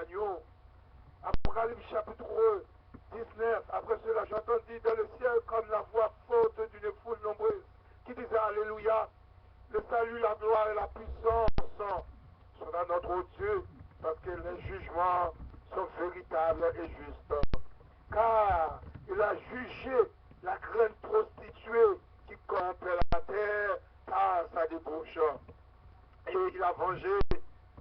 l'agneau. Apocalypse chapitre 19. Après cela, j'entendis dans le ciel comme la voix forte d'une foule nombreuse qui disait Alléluia. Le salut, la gloire et la puissance sont à notre Dieu, parce que les jugements sont véritables et justes. Car il a jugé la grande prostituée qui corrompait la terre par sa débauche. Et il a vengé,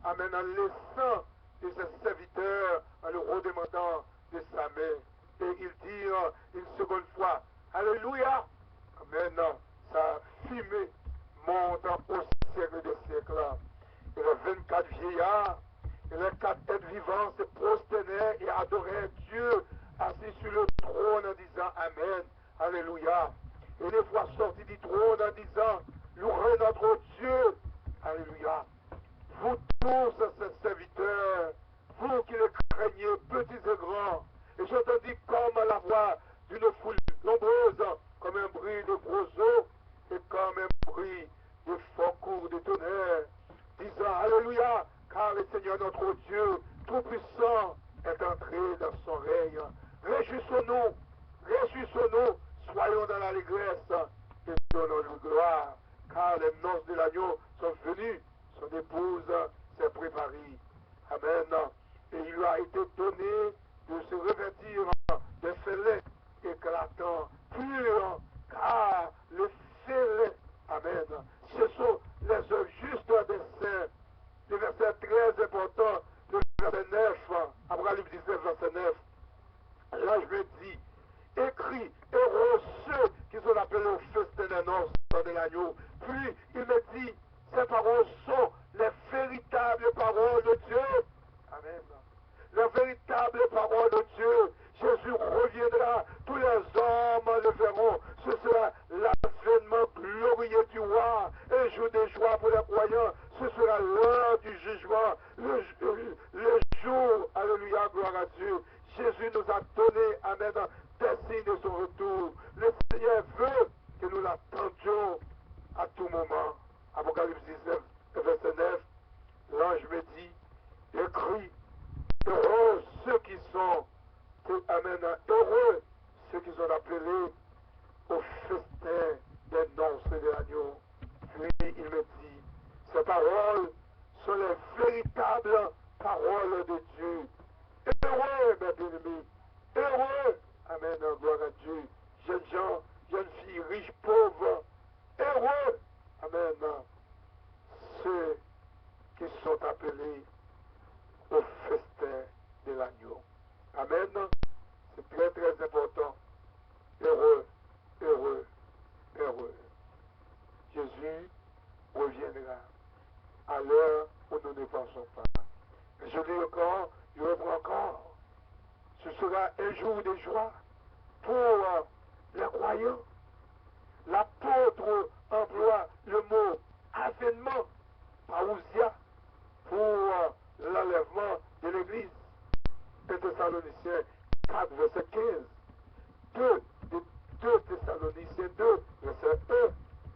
amen, en laissant de ses serviteurs, en le redemandant de sa main. Et il dit une seconde fois, Alléluia. Amen. Sa fumée monte au siècle des siècles. Et les 24 vieillards et les 4 êtres vivants se prosternaient et adoraient Dieu assis sur le trône en disant Amen. Alléluia. Et les voix sorties du trône en disant louez notre Dieu. Alléluia. Vous tous, ces serviteurs, vous qui les craignez, petits et grands, et j'entendis comme la voix d'une foule nombreuse, comme un bruit de gros eaux, et comme un bruit de fort cours de tonnerre, disant Alléluia, car le Seigneur notre Dieu, Tout-Puissant, est entré dans son règne. Réjouissons-nous, réjouissons-nous, soyons dans l'allégresse et donnons-nous gloire, car les noces de l'agneau sont venues, son épouse s'est préparée. Amen. Et il lui a été donné de se revêtir de fêlés éclatants, purs, car le fêlé, amen, ce sont les œuvres justes des saints. Le verset très important, le verset 9, Apocalypse 19, verset 9. Là, je me dis, écrit, heureux ceux qui sont appelés au festin des noces de l'agneau. Puis, il me dit, ces paroles sont les véritables paroles de Dieu. Amen. Les véritables paroles de Dieu. Jésus reviendra, tous les hommes le verront. Ce sera l'avènement glorieux du roi, un jour de joie pour les croyants. Ce sera l'heure du jugement, le jour, alléluia, gloire à Dieu. Jésus nous a donné, amen, des signes de son retour. Le Seigneur veut que nous l'attendions à tout moment. Apocalypse 19, verset 9, l'ange me dit, écrit, heureux ceux qui sont, amen, heureux ceux qui sont appelés au festin des noces de l'agneau. Puis il me dit, ces paroles sont les véritables paroles de Dieu. Heureux, mes bien-aimés, heureux, amen, gloire à Dieu, jeunes gens, jeunes filles, riches, pauvres, heureux, amen, ceux qui sont appelés au festin de l'agneau. Amen. C'est très très important. Heureux, heureux, heureux. Jésus reviendra à l'heure où nous ne pensons pas. Je dis encore, je reprends encore. Ce sera un jour de joie pour les croyants. L'apôtre emploie le mot avènement, parousia, pour l'enlèvement de l'Église. 1 Thessaloniciens 4, verset 15. 2 Thessaloniciens 2, verset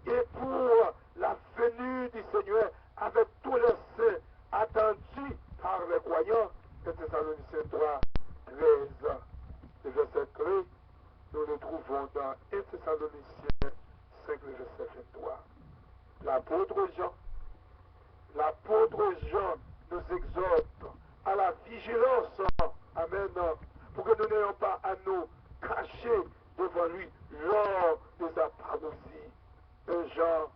1. Et pour la venue du Seigneur avec tous les saints attendus par les croyants. 1 Thessaloniciens 3, 13. Le verset clé, nous le trouvons dans 1 Thessaloniciens 5, verset 23. L'apôtre Jean nous exhorte à la vigilance, amen, pour que nous n'ayons pas à nous cacher devant lui lors de sa parousie. 1 Jean,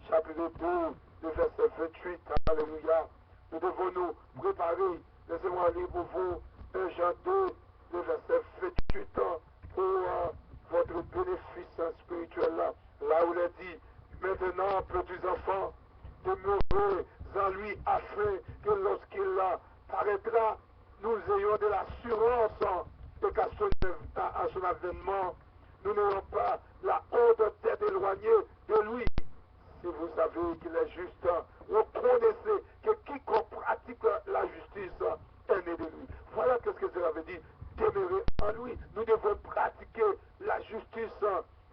chapitre 2, le verset 28, alléluia. Nous devons nous préparer, laissez-moi lire pour vous, 1 Jean 2, le verset 28, pour votre bénéfice spirituel, là où il est dit, maintenant, petits enfants, demeurez en lui afin que lorsqu'il paraîtra, nous ayons de l'assurance et qu'à son avènement, nous n'ayons pas la haute tête éloignée de lui. Si vous savez qu'il est juste, vous connaissez que quiconque pratique la justice est né de lui. Voilà ce que cela veut dire, demeurer en lui. Nous devons pratiquer la justice,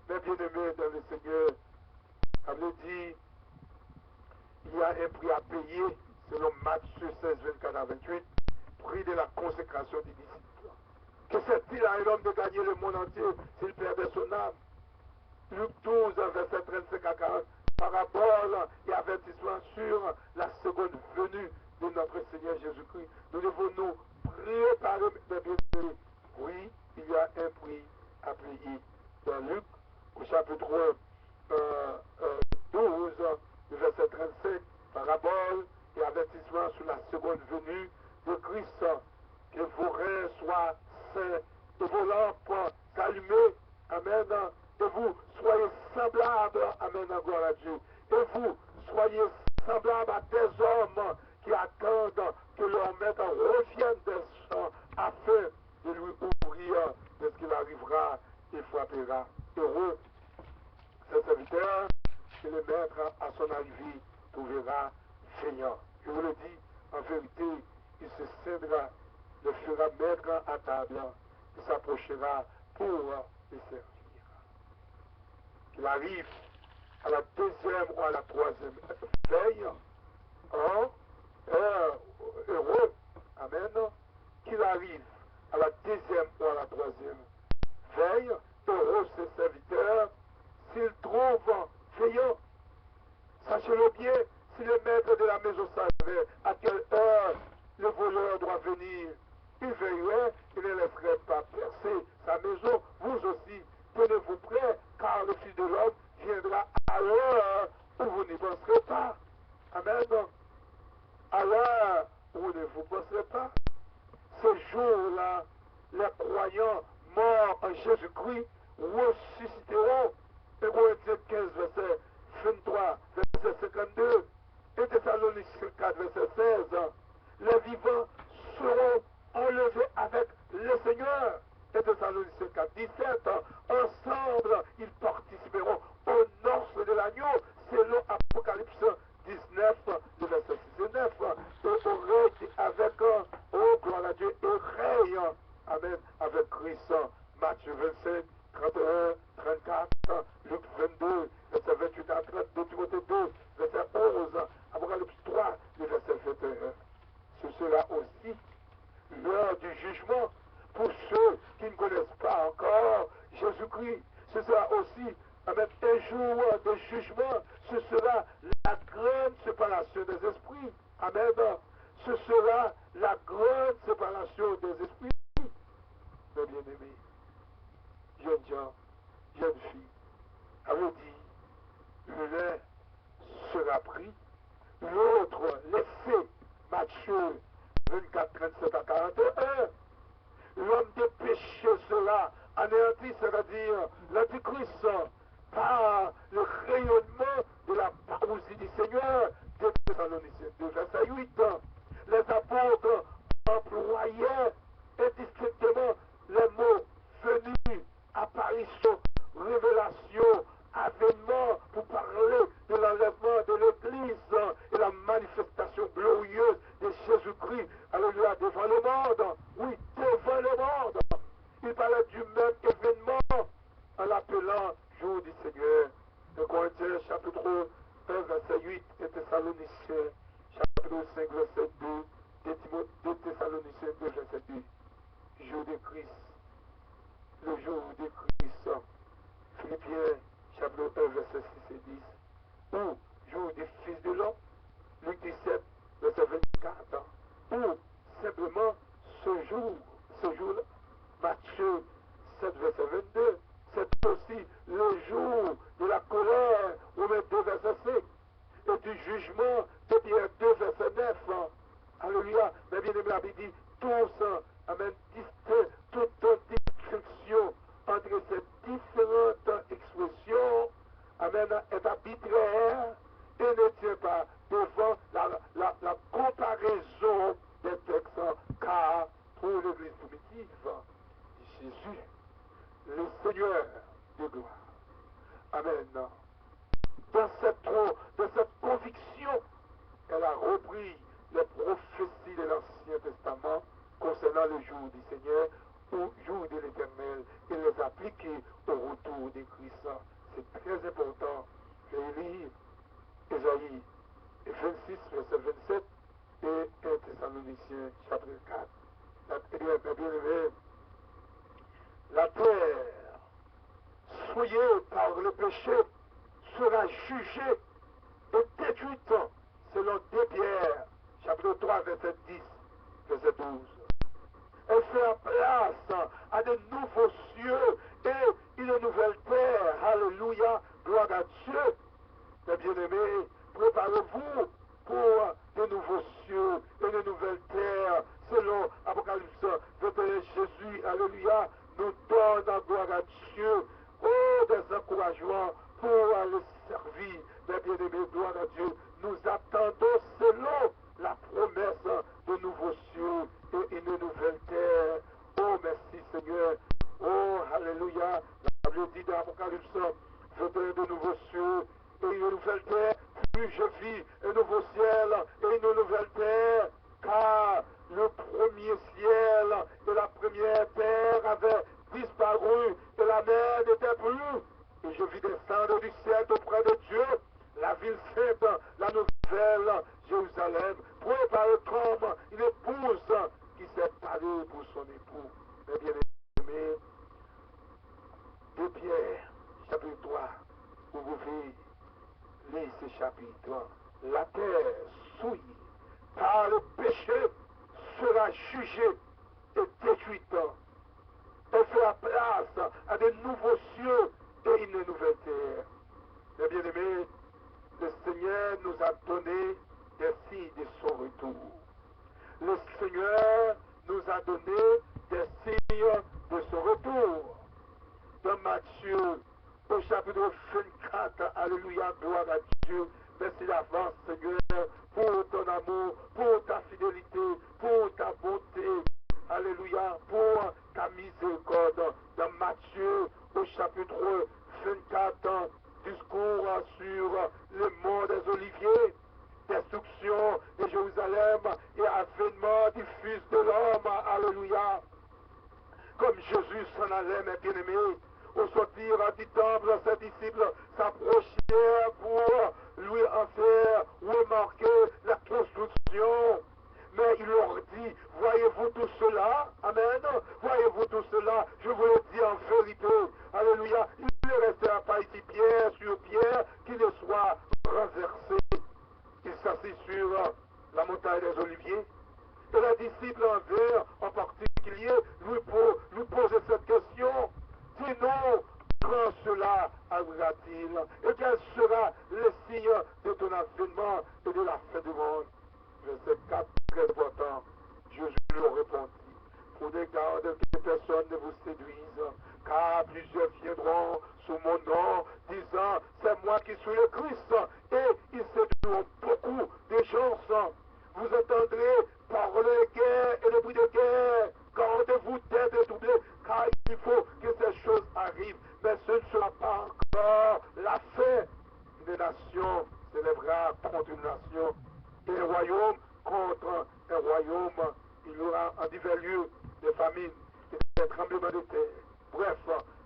mes bien-aimés dans le Seigneur. Ça veut dire, il y a un prix à payer, selon Matthieu 16, 24 à 28. prix de la consécration des disciples. Que sert-il à un homme de gagner le monde entier s'il perdait son âme? Luc 12, verset 35 à 40, parabole et avertissement sur la seconde venue de notre Seigneur Jésus-Christ. Nous devons nous préparer, mes bien-aimés. Oui, il y a un prix à payer. Dans Luc, au chapitre 12, verset 35, parabole et avertissement sur la seconde venue de Christ. Que vos reins soient saints et vos lampes allumées. Amen. Et vous soyez semblables, amen, gloire à Dieu. Et vous soyez semblables à des hommes qui attendent que leur maître revienne des champs afin de lui ouvrir de ce qu'il arrivera et frappera. Heureux ce serviteur que le maître à son arrivée trouvera feignant. Je vous le dis, en vérité, il se cédera, le fera mettre à table, il s'approchera pour le servir. Qu'il arrive à la deuxième ou à la troisième veille, heureux, amen, qu'il arrive à la deuxième ou à la troisième veille, heureux ce serviteur, s'il trouve veillant. Sachez-le bien, si le maître de la maison savait à quelle heure le voleur doit venir, il veillerait, il ne laisserait pas percer sa maison. Vous aussi, tenez-vous prêts, car le Fils de l'homme viendra à l'heure où vous n'y penserez pas. Amen. À l'heure où vous ne vous penserez pas. Ce jour-là, les croyants morts en Jésus-Christ ressusciteront. Hébreux 15, verset 23, verset 52. Et Thessaloniciens 4, verset 16. Les vivants seront enlevés avec le Seigneur. Et Thessaloniciens 4, 17. Ensemble, ils participeront aux noces de l'agneau, selon Apocalypse 19, le verset 6 et 9. Et au règne avec, oh gloire à Dieu, et règne, amen, avec Christ. Matthieu 27, 31, 34, Luc 22, verset 28 à 32, Timothée 2, verset 11, Apocalypse 3, le verset 21. Ce sera aussi l'heure du jugement pour ceux qui ne connaissent pas encore Jésus-Christ. Ce sera aussi, amen, un jour de jugement. Ce sera la grande séparation des esprits. Amen. Ce sera la grande séparation des esprits. Mes bien-aimés, jeunes gens, jeunes filles, avez dit, l'un sera pris, l'autre laissé. Matthieu 24, 37 à 41. L'homme de péché sera anéanti, c'est-à-dire l'antichrist, par le rayonnement de la parousie du Seigneur, de Thessaloniciens 2, verset 8. Les apôtres employaient indistinctement les mots venus, apparition, révélation, avènement, pour parler de l'enlèvement de l'Église et la manifestation glorieuse de Jésus-Christ, alléluia, devant le monde. Oui, devant le monde. Il parlait du même événement en l'appelant jour du Seigneur. De Corinthiens chapitre 1, verset 8, et Thessaloniciens chapitre 5, verset 2, de Thessaloniciens 2, verset 2. Jour de Christ. Le jour de Christ. Philippiens chapitre 1, verset 6 et 10. Ou jour du Fils de l'homme. Luc 17, verset 24. Ou simplement ce jour-là. Matthieu 7, verset 22. C'est aussi le jour de la colère, Romains 2, verset 5. Et du jugement, de Pierre 2, verset 9. Alléluia. Mais bien aimé, la Bible dit, tous, amen, toute distinction entre ces différentes expressions, amen, est arbitraire et ne tient pas devant la comparaison des textes, car pour l'Église primitive, Jésus, le Seigneur de gloire. Amen. Dans cette conviction, elle a repris les prophéties de l'Ancien Testament concernant le jour du Seigneur ou jour de l'Éternel et les appliquer au retour de Christ. C'est très important. Je vais lire Ésaïe 26, verset 27 et 1 Thessaloniciens chapitre 4. péché sera jugé et détruite, selon 2 Pierre, chapitre 3, verset 10, verset 12. Elle fait place à de nouveaux cieux et une nouvelle terre. Alléluia, gloire à Dieu. Mes bien-aimés, préparez-vous pour de nouveaux cieux et de nouvelles terres. Selon Apocalypse 21, Jésus, alléluia, nous donne gloire à Dieu. Oh, des encouragements pour le servir. Mes bien-aimés, gloire à Dieu. Nous attendons selon la promesse de nouveaux cieux et une nouvelle terre. Oh, merci Seigneur. Oh, alléluia. La Bible dit dans Apocalypse 21, de nouveaux cieux et une nouvelle terre. Puis je vis un nouveau ciel et une nouvelle terre, car le premier ciel et la première terre avaient disparu et la mer n'était plus. Et je vis descendre du ciel auprès de Dieu la ville sainte, la nouvelle Jérusalem, préparée comme une épouse qui s'est parée pour son époux. Mes bien-aimés, 2 Pierre, chapitre 3, vous pouvez lire ce chapitre. La terre souillée par le péché sera jugée et détruite. Elle fera place à de nouveaux cieux et une nouvelle terre. Mes bien-aimés, le Seigneur nous a donné des signes de son retour. Le Seigneur nous a donné des signes de son retour. Dans Matthieu, au chapitre 24, alléluia, gloire à Dieu. Merci d'avance, Seigneur, pour ton amour, pour ta fidélité, pour ta bonté. Alléluia, pour ta miséricorde. Dans Matthieu, au chapitre 24, discours sur le mont des Oliviers, destruction de Jérusalem et avènement du Fils de l'homme. Alléluia. Comme Jésus s'en allait, mes bien-aimés, au sortir du temple, ses disciples s'approchèrent pour lui en faire remarquer la construction. Mais il leur dit, voyez-vous tout cela? Amen. Voyez-vous tout cela? Je vous le dis en vérité. Alléluia. Il ne restera pas ici pierre sur pierre qui ne soit renversé. Il s'assit sur la montagne des Oliviers. Et les disciples en vinrent en particulier lui poser cette question. Dis-nous, quand cela arrivera-t-il? Et quel sera le signe de ton avènement et de la fin du monde? Verset 4, très important. Jésus leur répondit, prenez garde que personne ne vous séduise, car plusieurs viendront sous mon nom, disant, c'est moi qui suis le Christ, et ils séduiront beaucoup de gens. Vous entendrez parler de guerre et de bruit de guerre. Gardez-vous d'être troublés, car il faut que ces choses arrivent, mais ce ne sera pas encore la fin. Une nation s'élèvera contre une nation, et un royaume contre un royaume. Il y aura en divers lieux des famines et des tremblements de terre. Bref,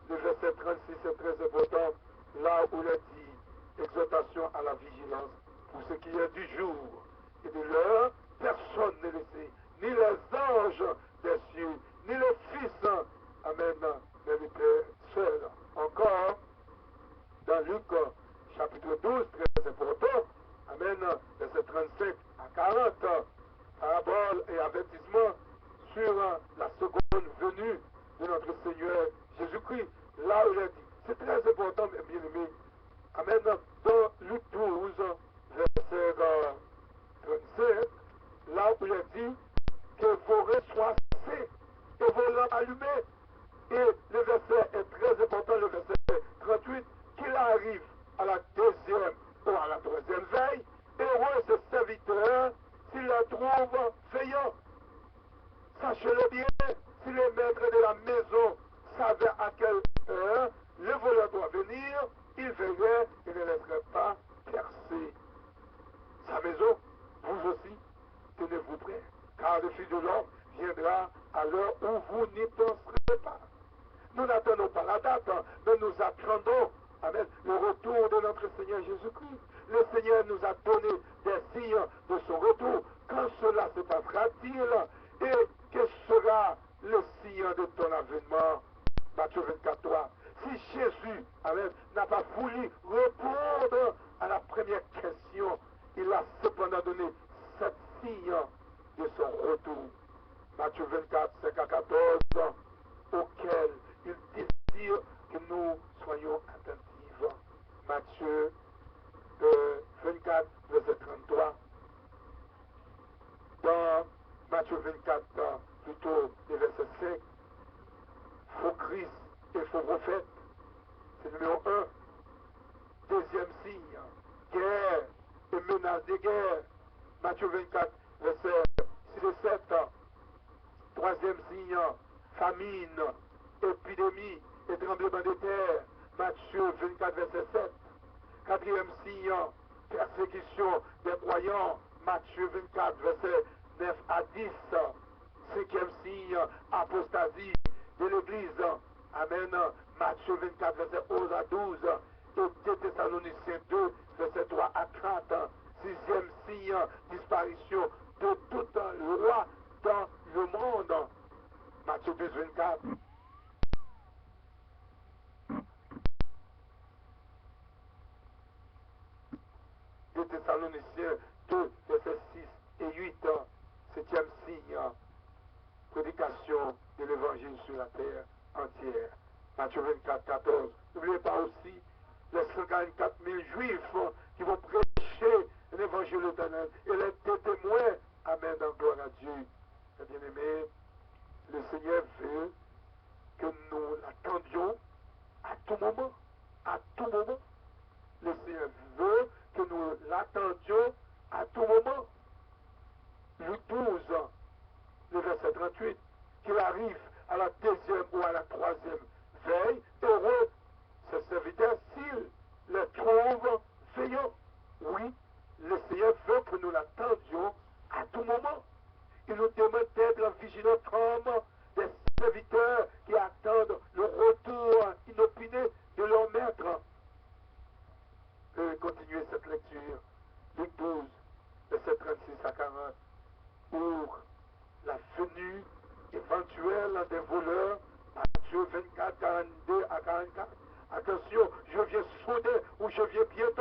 le verset 36 est très important, là où il est dit exhortation à la vigilance pour ce qui est du jour et de l'heure. Personne n'est laissé, ni les anges des cieux, ni le Fils, amen, mais le Père seul. Encore, dans Luc chapitre 12, très important, amen, verset 35 à 40, parabole et avertissement sur la seconde venue de notre Seigneur Jésus-Christ. Là où il est dit, c'est très important, mes bien-aimés. Amen, dans Luc 12, verset 35, là où il est dit que vos reins soient cessés et vos lampes allumées. Et le verset est très important, le verset 38, qu'il arrive à la deuxième ou à la troisième veille. Heureux ce serviteur s'il la trouve veillant. Sachez-le bien, si les maîtres de la maison savaient à quelle heure le voleur doit venir, il veillerait et ne laisserait pas percer sa maison. Vous aussi, tenez-vous prêts, car le Fils de l'homme viendra à l'heure où vous n'y penserez pas. Nous n'attendons pas la date, mais nous attendons, amen, le retour de notre Seigneur Jésus-Christ. Le Seigneur nous a donné des signes de son retour. Quand cela se passera-t-il? Et quel sera le signe de ton avènement? Matthieu 24, 3. Si Jésus, amen, n'a pas voulu signe de son retour. Matthieu 24, 5 à 14, auquel il désire que nous soyons attentifs. Matthieu 24, verset 33. Dans Matthieu 24, plutôt le verset 5, faux Christ et faux prophète, c'est numéro 1. Deuxième signe, guerre et menace de guerre. Matthieu 24, verset 6 et 7. Troisième signe, famine, épidémie et tremblement de terre. Matthieu 24, verset 7. Quatrième signe, persécution des croyants. Matthieu 24, verset 9 à 10. Cinquième signe, apostasie de l'Église. Amen. Matthieu 24, verset 11 à 12. Et 2 Thessaloniciens 2, verset 3 à 30. Sixième signe, disparition de toute loi dans le monde. Matthieu 12, 24. De Thessaloniciens 2, versets 6 et 8. Septième signe, prédication de l'évangile sur la terre entière. Matthieu 24, 14. N'oubliez pas aussi les 54 000 juifs qui vont prêcher l'évangile éternel et les témoins. Amen, dans gloire à Dieu. Bien-aimés, le Seigneur veut que nous l'attendions à tout moment. À tout moment. Le Seigneur veut que nous l'attendions à tout moment. Luc 12, le verset 38, qu'il arrive à la deuxième ou à la troisième veille, heureux ses serviteurs s'il les trouve veillants. Oui, le Seigneur veut que nous l'attendions à tout moment. Il nous demande d'être vigilants comme des serviteurs qui attendent le retour inopiné de leur maître. Je vais continuer cette lecture. Luc 12, verset 36 à 40. Pour la venue éventuelle des voleurs, Matthieu 24, 42 à 44. Attention, je viens soudain ou je viens bientôt.